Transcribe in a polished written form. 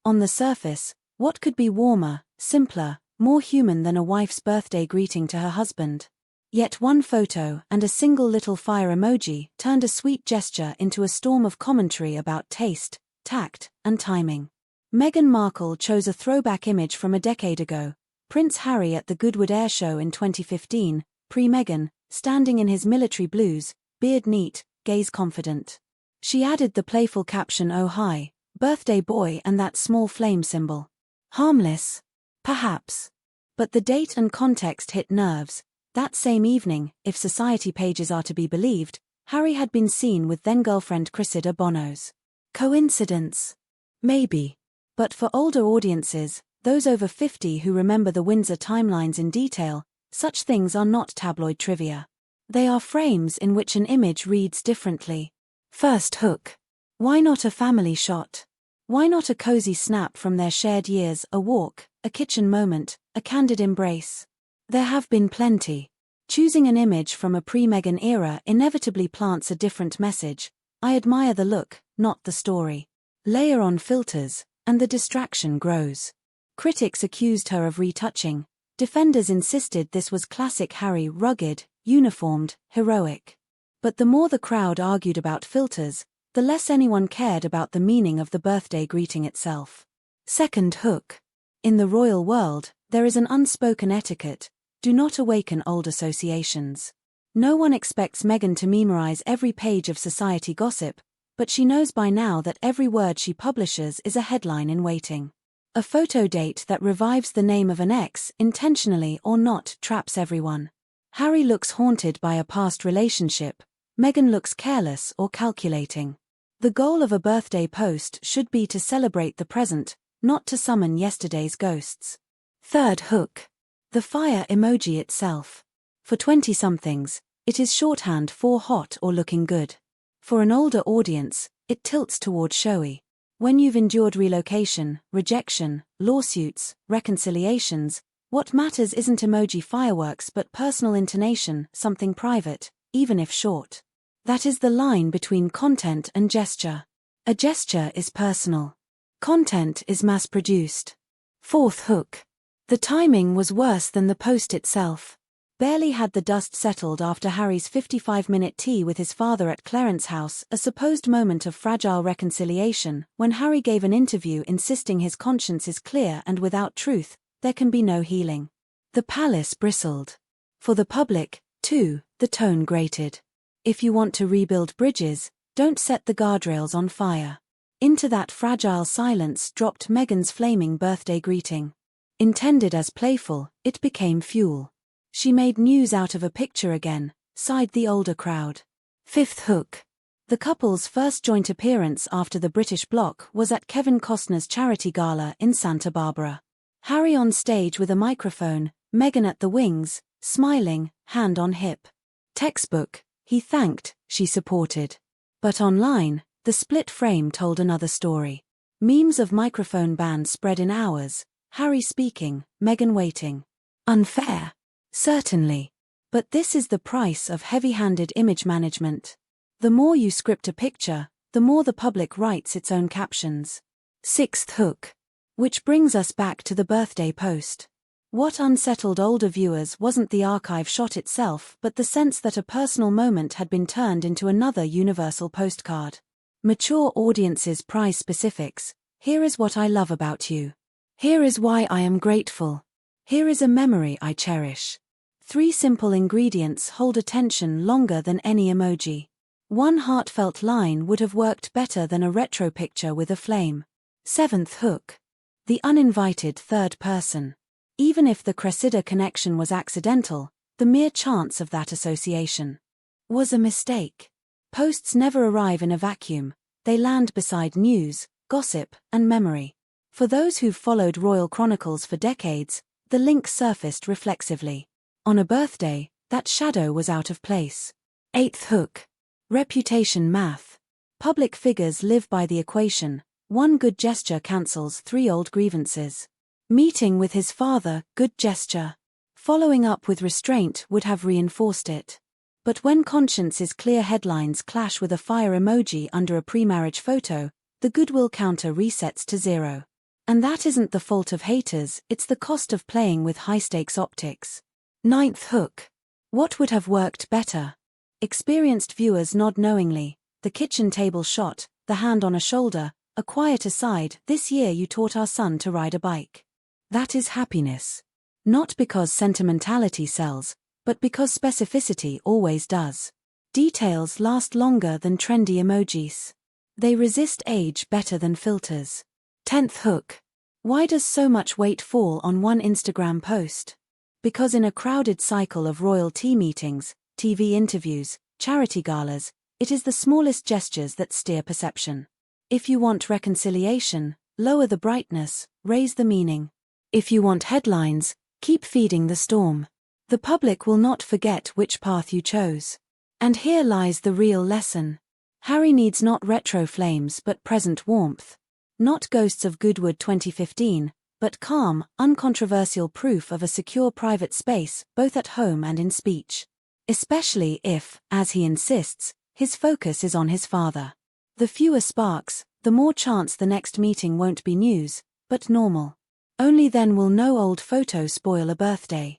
On the surface, what could be warmer, simpler, more human than a wife's birthday greeting to her husband? Yet one photo and a single little fire emoji turned a sweet gesture into a storm of commentary about taste, tact, and timing. Meghan Markle chose a throwback image from a decade ago, Prince Harry at the Goodwood Air Show in 2015, pre-Meghan, standing in his military blues, beard neat, gaze confident. She added the playful caption "Oh hi, birthday boy" and that small flame symbol. Harmless? Perhaps. But the date and context hit nerves. That same evening, if society pages are to be believed, Harry had been seen with then-girlfriend Cressida Bono's. Coincidence? Maybe. But for older audiences, those over 50 who remember the Windsor timelines in detail, such things are not tabloid trivia. They are frames in which an image reads differently. First hook. Why not a family shot? Why not a cozy snap from their shared years, a walk, a kitchen moment, a candid embrace? There have been plenty. Choosing an image from a pre-Meghan era inevitably plants a different message. I admire the look, not the story. Layer on filters, and the distraction grows. Critics accused her of retouching. Defenders insisted this was classic Harry, rugged, uniformed, heroic. But the more the crowd argued about filters, the less anyone cared about the meaning of the birthday greeting itself. Second hook. In the royal world, there is an unspoken etiquette: do not awaken old associations. No one expects Meghan to memorize every page of society gossip, but she knows by now that every word she publishes is a headline in waiting. A photo date that revives the name of an ex, intentionally or not, traps everyone. Harry looks haunted by a past relationship. Meghan looks careless or calculating. The goal of a birthday post should be to celebrate the present, not to summon yesterday's ghosts. Third hook. The fire emoji itself. For 20-somethings, it is shorthand for hot or looking good. For an older audience, it tilts toward showy. When you've endured relocation, rejection, lawsuits, reconciliations, what matters isn't emoji fireworks but personal intonation, something private, even if short. That is the line between content and gesture. A gesture is personal. Content is mass-produced. Fourth hook. The timing was worse than the post itself. Barely had the dust settled after Harry's 55-minute tea with his father at Clarence House, a supposed moment of fragile reconciliation, when Harry gave an interview insisting his conscience is clear and without truth, there can be no healing. The palace bristled. For the public, too, the tone grated. If you want to rebuild bridges, don't set the guardrails on fire. Into that fragile silence dropped Meghan's flaming birthday greeting. Intended as playful, it became fuel. She made news out of a picture again, sighed the older crowd. Fifth hook. The couple's first joint appearance after the British bloc was at Kevin Costner's charity gala in Santa Barbara. Harry on stage with a microphone, Meghan at the wings, smiling, hand on hip. Textbook, he thanked, she supported. But online, the split frame told another story. Memes of microphone bans spread in hours. Harry speaking, Meghan waiting. Unfair? Certainly. But this is the price of heavy-handed image management. The more you script a picture, the more the public writes its own captions. Sixth hook. Which brings us back to the birthday post. What unsettled older viewers wasn't the archive shot itself but the sense that a personal moment had been turned into another universal postcard. Mature audiences prize specifics. Here is what I love about you. Here is why I am grateful. Here is a memory I cherish. 3 simple ingredients hold attention longer than any emoji. One heartfelt line would have worked better than a retro picture with a flame. Seventh hook. The uninvited third person. Even if the Cressida connection was accidental, the mere chance of that association was a mistake. Posts never arrive in a vacuum. They land beside news, gossip, and memory. For those who've followed royal chronicles for decades, the link surfaced reflexively. On a birthday, that shadow was out of place. Eighth hook. Reputation math. Public figures live by the equation: one good gesture cancels 3 old grievances. Meeting with his father, good gesture. Following up with restraint would have reinforced it. But when conscience is clear, headlines clash with a fire emoji under a pre-marriage photo, the goodwill counter resets to 0. And that isn't the fault of haters, it's the cost of playing with high-stakes optics. Ninth hook. What would have worked better? Experienced viewers nod knowingly, the kitchen table shot, the hand on a shoulder, a quiet aside, this year you taught our son to ride a bike. That is happiness. Not because sentimentality sells, but because specificity always does. Details last longer than trendy emojis. They resist age better than filters. 10th hook. Why does so much weight fall on one Instagram post? Because in a crowded cycle of royal tea meetings, TV interviews, charity galas, it is the smallest gestures that steer perception. If you want reconciliation, lower the brightness, raise the meaning. If you want headlines, keep feeding the storm. The public will not forget which path you chose. And here lies the real lesson. Harry needs not retro flames but present warmth. Not ghosts of Goodwood 2015, but calm, uncontroversial proof of a secure private space, both at home and in speech. Especially if, as he insists, his focus is on his father. The fewer sparks, the more chance the next meeting won't be news, but normal. Only then will no old photo spoil a birthday.